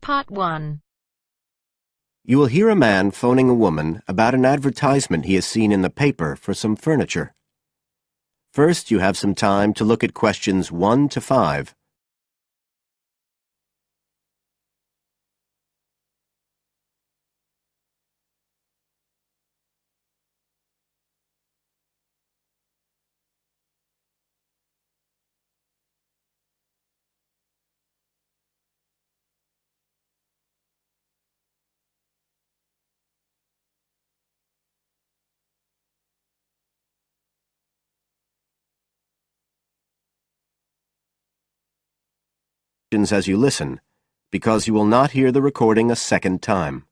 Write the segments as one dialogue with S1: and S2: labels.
S1: Part 1.
S2: You will hear a man phoning a woman about an advertisement he has seen in the paper for some furniture. First, you have some time to look at questions 1 to 5. As you listen, because you will not hear the recording a second time.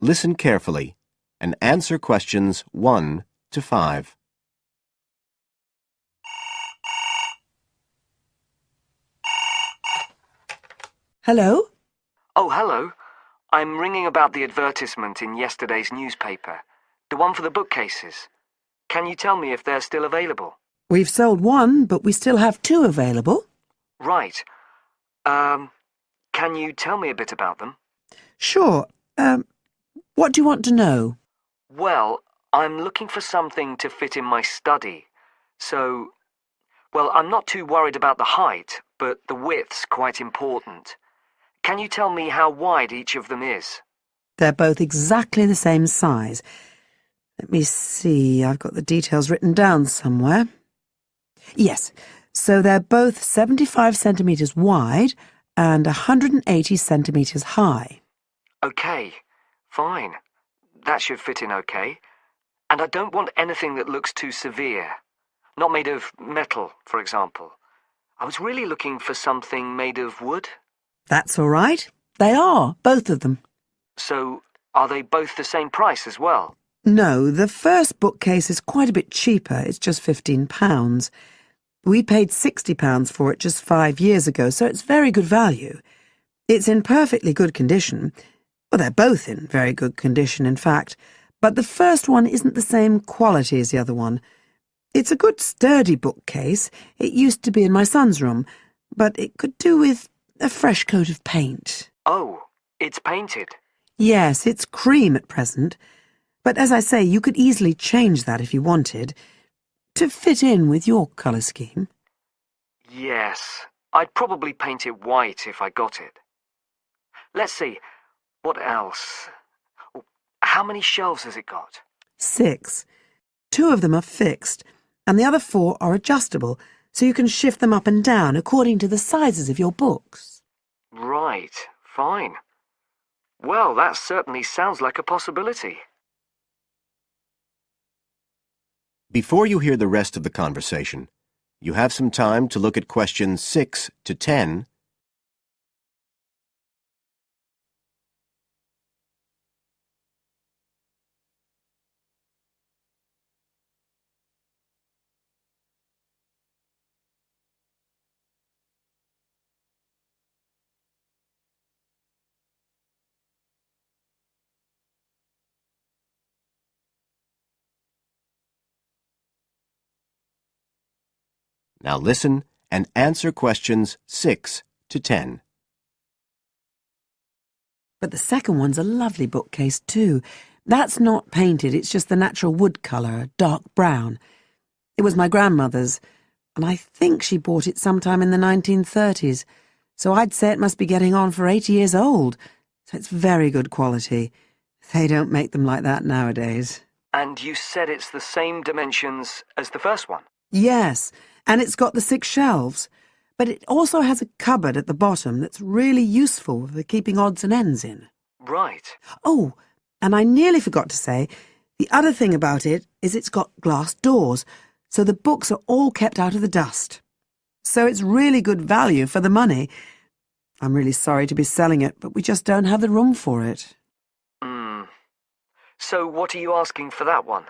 S2: Listen carefully and answer questions 1 to 5.
S3: Hello?
S4: Oh, hello. I'm ringing about the advertisement in yesterday's newspaper. The one for the bookcases. Can you tell me if they're still available?
S3: We've sold one, but we still have 2 available.
S4: Right. Can you tell me a bit about them?
S3: Sure. What do you want to know?
S4: Well, I'm looking for something to fit in my study. So, well, I'm not too worried about the height, but the width's quite important. Can you tell me how wide each of them is?
S3: They're both exactly the same size. Let me see, I've got the details written down somewhere. Yes, so they're both 75 centimetres wide and 180 centimetres high.
S4: Okay, fine. That should fit in okay. And I don't want anything that looks too severe. Not made of metal, for example. I was really looking for something made of wood.
S3: That's all right. They are, both of them.
S4: So, are they both the same price as well?
S3: No, the first bookcase is quite a bit cheaper. It's just £15. We paid £60 for it just 5 years ago, so it's very good value. It's in perfectly good condition. Well, they're both in very good condition, in fact. But the first one isn't the same quality as the other one. It's a good sturdy bookcase. It used to be in my son's room, but it could do with a fresh coat of paint.
S4: Oh, it's painted.
S3: Yes, it's cream at present. But as I say, you could easily change that if you wanted, to fit in with your colour scheme.
S4: Yes, I'd probably paint it white if I got it. Let's see, what else? Oh, how many shelves has it got?
S3: 6. 2 of them are fixed, and the other 4 are adjustable, so you can shift them up and down according to the sizes of your books.
S4: Right, fine. Well, that certainly sounds like a possibility.
S2: Before you hear the rest of the conversation, you have some time to look at questions 6 to 10. Now listen and answer questions 6 to 10.
S3: But the second one's a lovely bookcase too. That's not painted, it's just the natural wood colour, dark brown. It was my grandmother's, and I think she bought it sometime in the 1930s, so I'd say it must be getting on for 80 years old, so it's very good quality. They don't make them like that nowadays.
S4: And you said it's the same dimensions as the first one?
S3: Yes, and it's got the 6 shelves, but it also has a cupboard at the bottom that's really useful for keeping odds and ends in.
S4: Right.
S3: Oh, and I nearly forgot to say, the other thing about it is it's got glass doors, so the books are all kept out of the dust. So it's really good value for the money. I'm really sorry to be selling it, but we just don't have the room for it.
S4: So what are you asking for that one?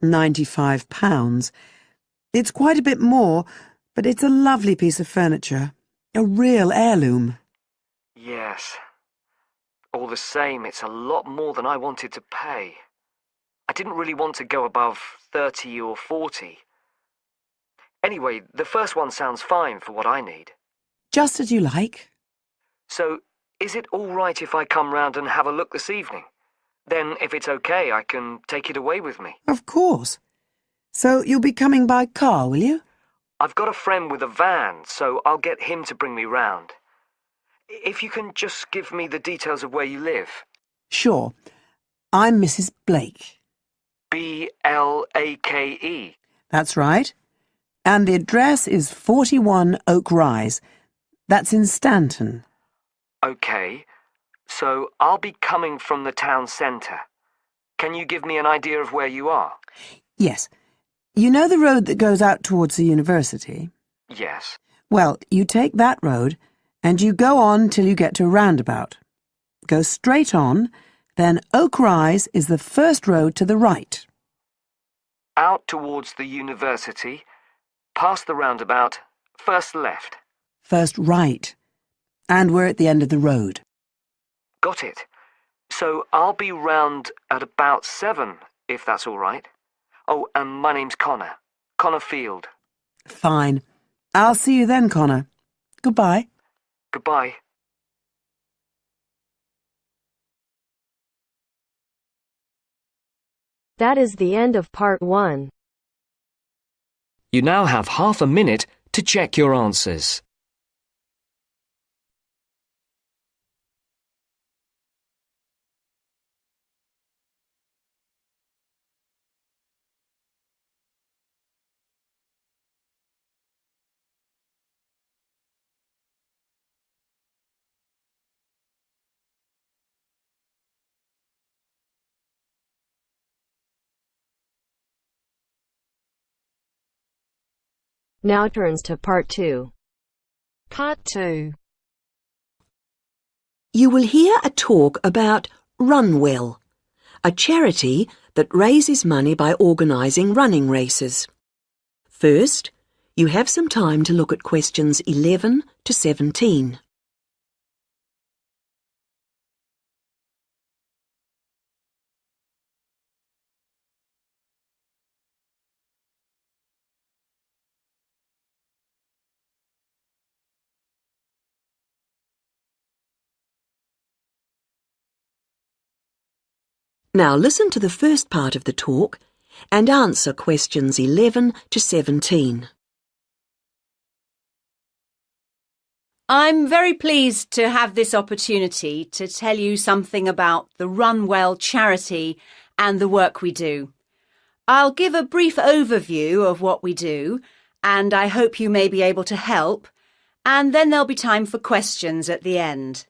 S3: £95. It's quite a bit more, but it's a lovely piece of furniture. A real heirloom.
S4: Yes. All the same, it's a lot more than I wanted to pay. I didn't really want to go above 30 or 40. Anyway, the first one sounds fine for what I need.
S3: Just as you like.
S4: So, Is it all right if I come round and have a look this evening? Then, if it's okay, I can take it away with me.
S3: Of course. So you'll be coming by car, will you?
S4: I've got a friend with a van, so I'll get him to bring me round. If you can just give me the details of where you live.
S3: Sure. I'm Mrs. Blake.
S4: Blake.
S3: That's right. And the address is 41 Oak Rise. That's in Stanton.
S4: Okay, so I'll be coming from the town centre. Can you give me an idea of where you are?
S3: Yes. You know the road that goes out towards the university?
S4: Yes.
S3: Well, you take that road and you go on till you get to a roundabout. Go straight on, then Oak Rise is the first road to the right.
S4: Out towards the university, past the roundabout, first left.
S3: First right. And we're at the end of the road.
S4: Got it. So I'll be round at about 7, if that's all right. Oh, and my name's Connor. Connor Field.
S3: Fine. I'll see you then, Connor. Goodbye.
S4: Goodbye.
S1: That is the end of part 1.
S5: You now have half a minute to check your answers.
S1: Now turns to part 2.
S6: Part 2.
S7: You will hear a talk about Runwell, a charity that raises money by organising running races. First, you have some time to look at questions 11 to 17. Now listen to the first part of the talk and answer questions 11 to 17.
S6: I'm very pleased to have this opportunity to tell you something about the Runwell charity and the work we do. I'll give a brief overview of what we do, and I hope you may be able to help, and then there'll be time for questions at the end.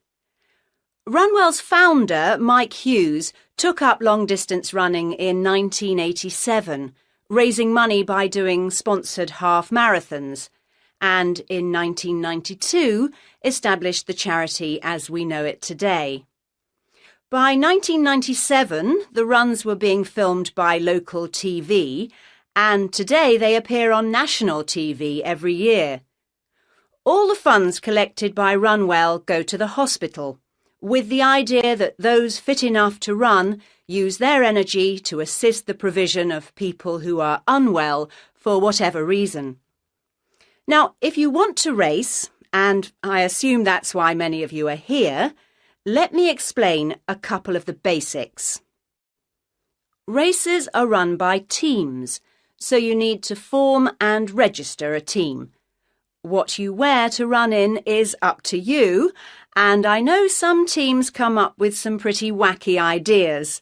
S6: Runwell's founder, Mike Hughes, took up long-distance running in 1987, raising money by doing sponsored half marathons, and in 1992 established the charity as we know it today. By 1997, the runs were being filmed by local TV, and today they appear on national TV every year. All the funds collected by Runwell go to the hospital, with the idea that those fit enough to run use their energy to assist the provision of people who are unwell for whatever reason. Now, if you want to race, and I assume that's why many of you are here, let me explain a couple of the basics. Races are run by teams, so you need to form and register a team. What you wear to run in is up to you, and I know some teams come up with some pretty wacky ideas.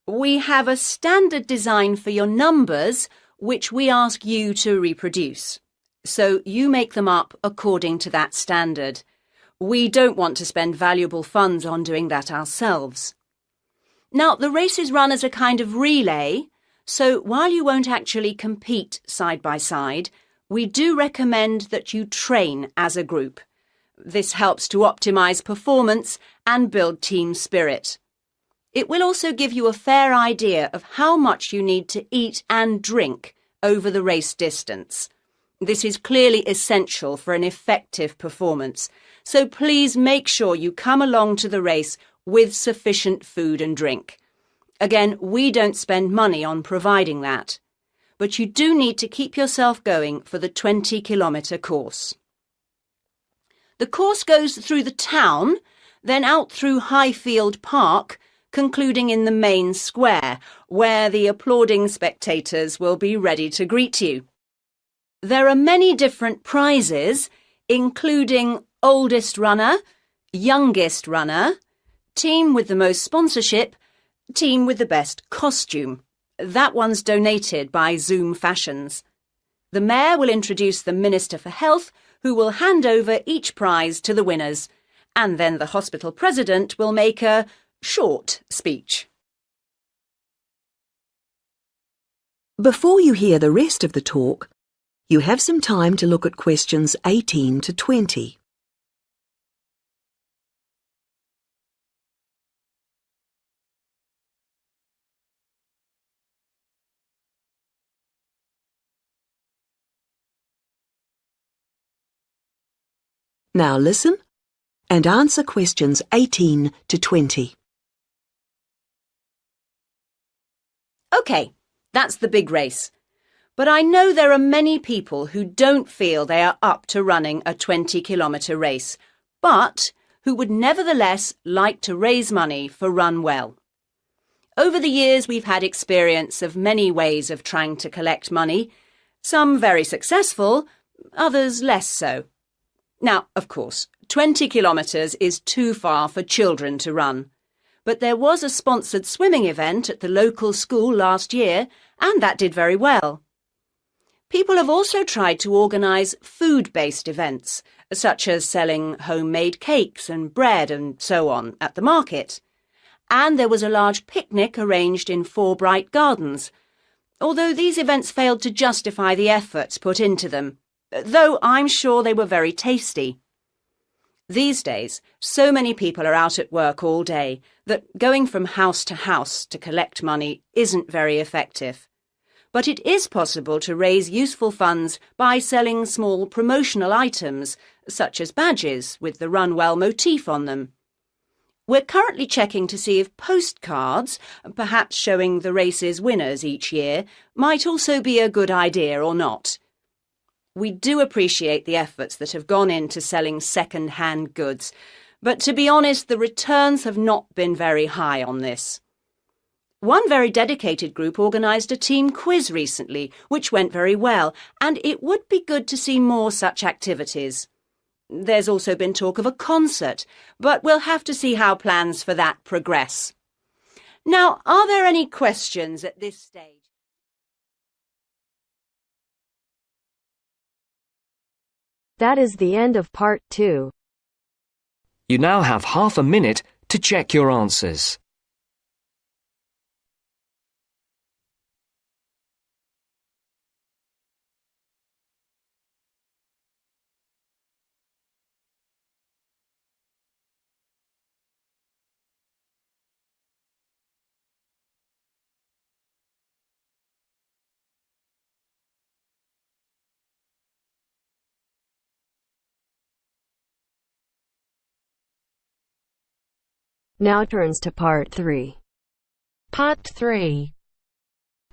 S6: We have a standard design for your numbers, which we ask you to reproduce. So you make them up according to that standard. We don't want to spend valuable funds on doing that ourselves. Now, the race is run as a kind of relay, so while you won't actually compete side by side, we do recommend that you train as a group. This helps to optimise performance and build team spirit. It will also give you a fair idea of how much you need to eat and drink over the race distance. This is clearly essential for an effective performance, so please make sure you come along to the race with sufficient food and drink. Again, we don't spend money on providing that, but you do need to keep yourself going for the 20-kilometre course. The course goes through the town, then out through Highfield Park, concluding in the main square, where the applauding spectators will be ready to greet you. There are many different prizes, including oldest runner, youngest runner, team with the most sponsorship, team with the best costume. That one's donated by Zoom Fashions. The Mayor will introduce the Minister for Health, who will hand over each prize to the winners, and then the hospital president will make a short speech.
S7: Before you hear the rest of the talk, you have some time to look at questions 18 to 20. Now listen and answer questions 18 to 20.
S6: OK, that's the big race. But I know there are many people who don't feel they are up to running a 20-kilometre race, but who would nevertheless like to raise money for Run Well. Over the years, we've had experience of many ways of trying to collect money, some very successful, others less so. Now, of course, 20 kilometres is too far for children to run. But there was a sponsored swimming event at the local school last year, and that did very well. People have also tried to organise food-based events, such as selling homemade cakes and bread and so on at the market. And there was a large picnic arranged in 4 Bright Gardens, although these events failed to justify the efforts put into them, though I'm sure they were very tasty. These days, so many people are out at work all day that going from house to collect money isn't very effective. But it is possible to raise useful funds by selling small promotional items, such as badges with the Run Well motif on them. We're currently checking to see if postcards, perhaps showing the race's winners each year, might also be a good idea or not. We do appreciate the efforts that have gone into selling second-hand goods, but to be honest, the returns have not been very high on this. One very dedicated group organised a team quiz recently, which went very well, and it would be good to see more such activities. There's also been talk of a concert, but we'll have to see how plans for that progress. Now, are there any questions at this stage?
S1: That is the end of part 2.
S5: You now have half a minute to check your answers.
S1: Now turns to part 3.
S8: Part 3.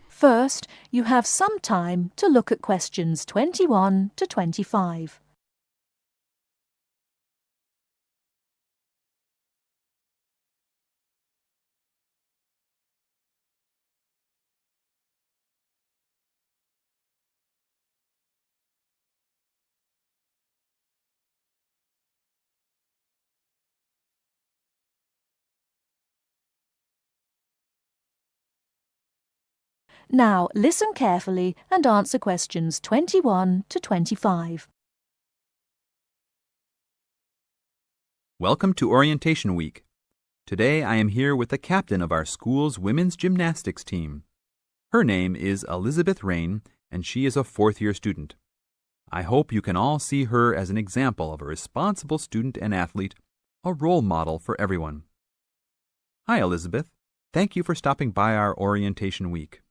S8: First, you have some time to look at questions 21 to 25. Now, listen carefully and answer questions 21 to 25.
S9: Welcome to Orientation Week. Today I am here with the captain of our school's women's gymnastics team. Her name is Elizabeth Rain, and she is a 4th-year student. I hope you can all see her as an example of a responsible student and athlete, a role model for everyone. Hi, Elizabeth. Thank you for stopping by our Orientation Week.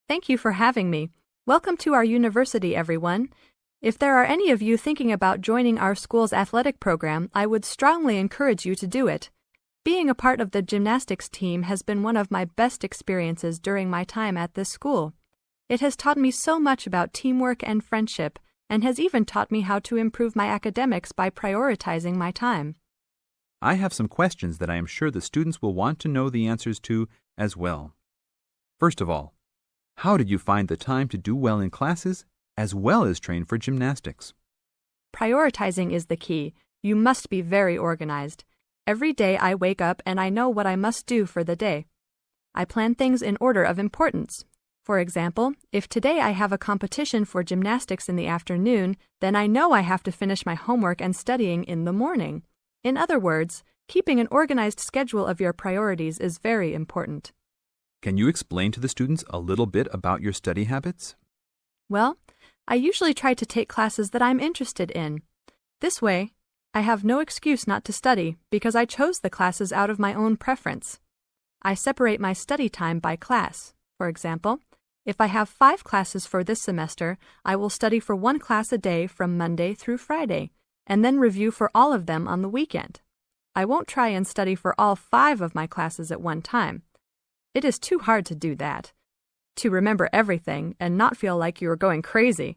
S10: Thank you for having me. Welcome to our university, everyone. If there are any of you thinking about joining our school's athletic program, I would strongly encourage you to do it. Being a part of the gymnastics team has been one of my best experiences during my time at this school. It has taught me so much about teamwork and friendship, and has even taught me how to improve my academics by prioritizing my time.
S9: I have some questions that I am sure the students will want to know the answers to as well. First of all, how did you find the time to do well in classes as well as train for gymnastics?
S10: Prioritizing is the key. You must be very organized. Every day I wake up and I know what I must do for the day. I plan things in order of importance. For example, if today I have a competition for gymnastics in the afternoon, then I know I have to finish my homework and studying in the morning. In other words, keeping an organized schedule of your priorities is very important.
S9: Can you explain to the students a little bit about your study habits?
S10: Well, I usually try to take classes that I'm interested in. This way, I have no excuse not to study because I chose the classes out of my own preference. I separate my study time by class. For example, if I have 5 classes for this semester, I will study for 1 class a day from Monday through Friday, and then review for all of them on the weekend. I won't try and study for all 5 of my classes at one time. It is too hard to do that, to remember everything and not feel like you are going crazy.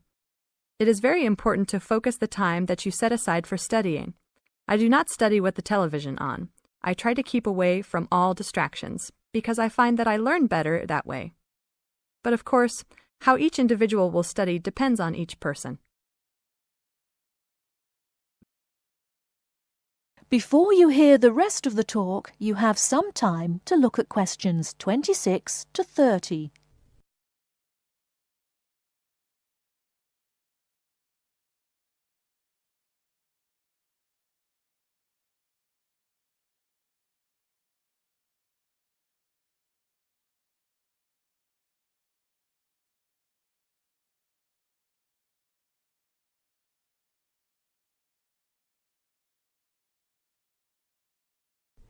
S10: It is very important to focus the time that you set aside for studying. I do not study with the television on. I try to keep away from all distractions because I find that I learn better that way. But of course, how each individual will study depends on each person.
S8: Before you hear the rest of the talk, you have some time to look at questions 26 to 30.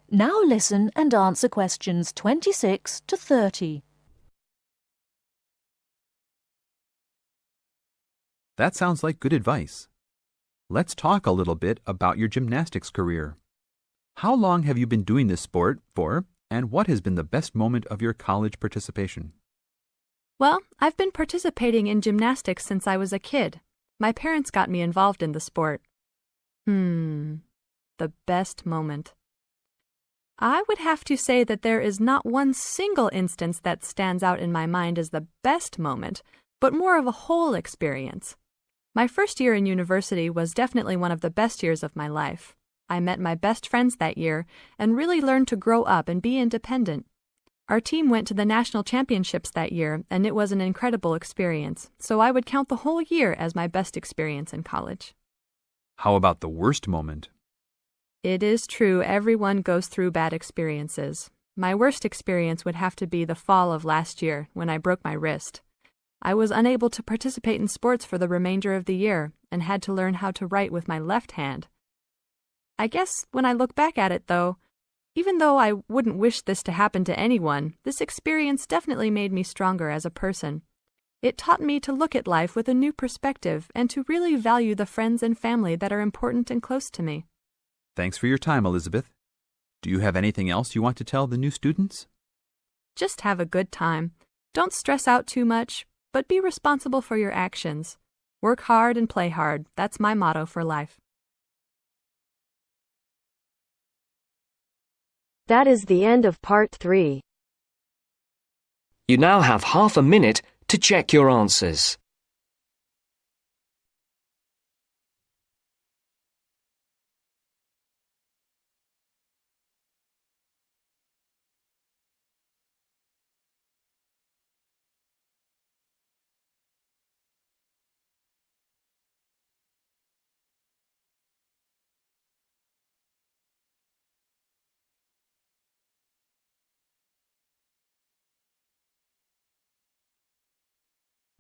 S8: Now listen and answer questions 26 to 30.
S9: That sounds like good advice. Let's talk a little bit about your gymnastics career. How long have you been doing this sport for, and what has been the best moment of your college participation?
S10: Well, I've been participating in gymnastics since I was a kid. My parents got me involved in the sport. The best moment. I would have to say that there is not one single instance that stands out in my mind as the best moment, but more of a whole experience. My first year in university was definitely one of the best years of my life. I met my best friends that year and really learned to grow up and be independent. Our team went to the national championships that year, and it was an incredible experience, so I would count the whole year as my best experience in college.
S9: How about the worst moment?
S10: It is true everyone goes through bad experiences. My worst experience would have to be the fall of last year when I broke my wrist. I was unable to participate in sports for the remainder of the year and had to learn how to write with my left hand. I guess when I look back at it, though, even though I wouldn't wish this to happen to anyone, this experience definitely made me stronger as a person. It taught me to look at life with a new perspective and to really value the friends and family that are important and close to me.
S9: Thanks for your time, Elizabeth. Do you have anything else you want to tell the new students?
S10: Just have a good time. Don't stress out too much, but be responsible for your actions. Work hard and play hard. That's my motto for life.
S1: That is the end of part 3.
S5: You now have half a minute to check your answers.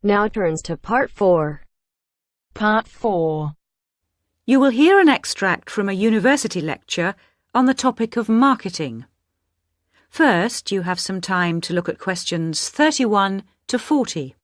S1: Now turns to part 4.
S8: Part 4.
S11: You will hear an extract from a university lecture on the topic of marketing. First, you have some time to look at questions 31 to 40.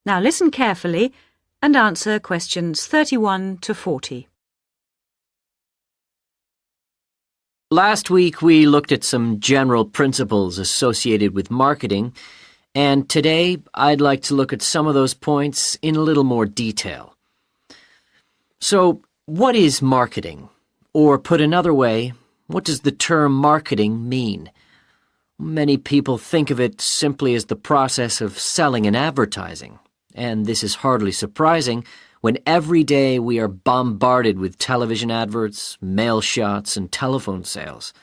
S11: Now listen carefully and answer questions 31 to 40.
S12: Last week we looked at some general principles associated with marketing, and today I'd like to look at some of those points in a little more detail. So, what is marketing? Or put another way, what does the term marketing mean? Many people think of it simply as the process of selling and advertising, and this is hardly surprising when every day we are bombarded with television adverts, mail shots, and telephone sales.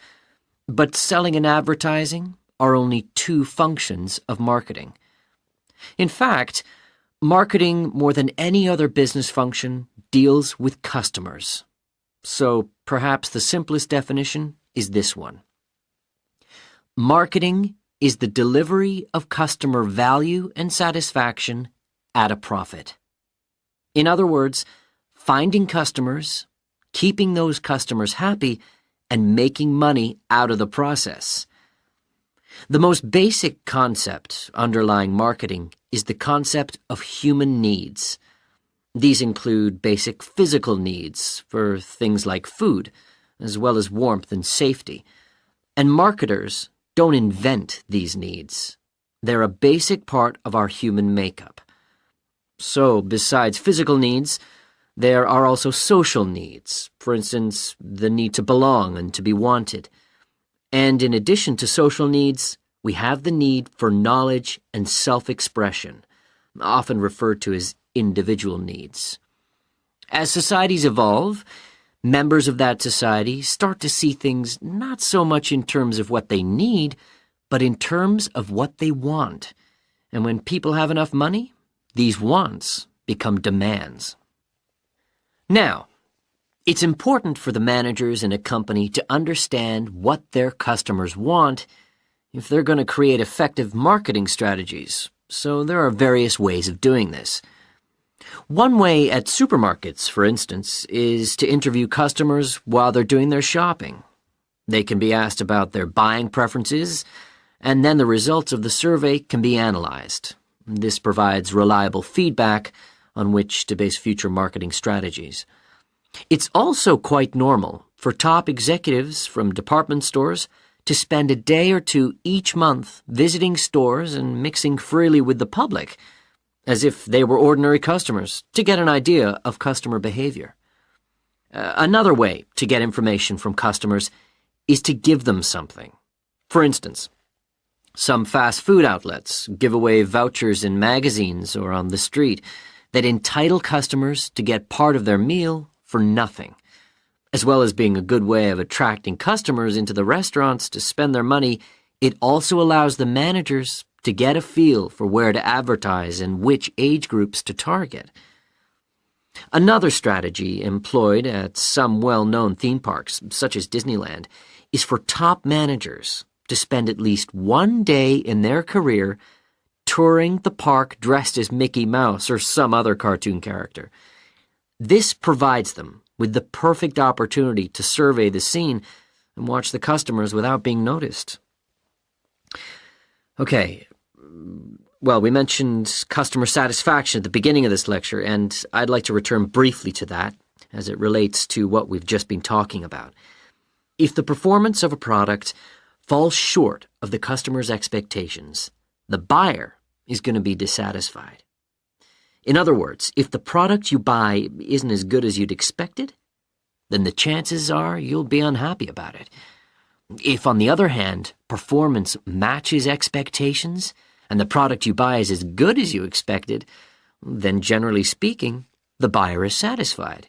S12: But selling and advertising are only two functions of marketing. In fact, marketing, more than any other business function, deals with customers. So perhaps the simplest definition is this one. Marketing is the delivery of customer value and satisfaction at a profit. In other words, finding customers, keeping those customers happy, and making money out of the process. The most basic concept underlying marketing is the concept of human needs. These include basic physical needs for things like food, as well as warmth and safety. And marketers don't invent these needs. They're a basic part of our human makeup. So, besides physical needs, there are also social needs. For instance, the need to belong and to be wanted. And in addition to social needs, we have the need for knowledge and self-expression, often referred to as individual needs. As societies evolve, members of that society start to see things not so much in terms of what they need, but in terms of what they want. And when people have enough money, these wants become demands. Now, it's important for the managers in a company to understand what their customers want if they're going to create effective marketing strategies. So there are various ways of doing this. One way at supermarkets, for instance, is to interview customers while they're doing their shopping. They can be asked about their buying preferences, and then the results of the survey can be analyzed. This provides reliable feedback on which to base future marketing strategies. It's also quite normal for top executives from department stores to spend a day or two each month visiting stores and mixing freely with the public, as if they were ordinary customers, to get an idea of customer behavior. Another way to get information from customers is to give them something. For instance, some fast food outlets give away vouchers in magazines or on the street that entitle customers to get part of their meal for nothing. As well as being a good way of attracting customers into the restaurants to spend their money, it also allows the managers to get a feel for where to advertise and which age groups to target. Another strategy employed at some well-known theme parks, such as Disneyland, is for top managers to spend at least one day in their career touring the park dressed as Mickey Mouse or some other cartoon character. This provides them with the perfect opportunity to survey the scene and watch the customers without being noticed. Okay, well, we mentioned customer satisfaction at the beginning of this lecture, and I'd like to return briefly to that as it relates to what we've just been talking about. If the performance of a product falls short of the customer's expectations, the buyer is going to be dissatisfied. In other words, if the product you buy isn't as good as you'd expected, then the chances are you'll be unhappy about it. If, on the other hand, performance matches expectations and the product you buy is as good as you expected, then generally speaking, the buyer is satisfied.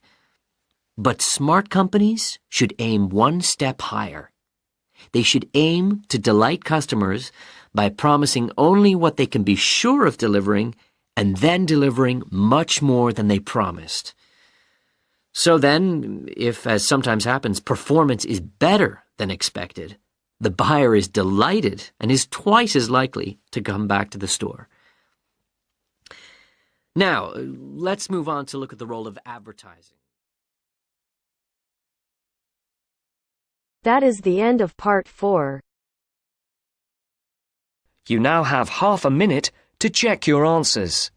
S12: But smart companies should aim one step higher. They should aim to delight customers by promising only what they can be sure of delivering and then delivering much more than they promised. So then, if, as sometimes happens, performance is better than expected, the buyer is delighted and is twice as likely to come back to the store. Now, let's move on to look at the role of advertising.
S1: That is the end of part 4.
S5: You now have half a minute to check your answers.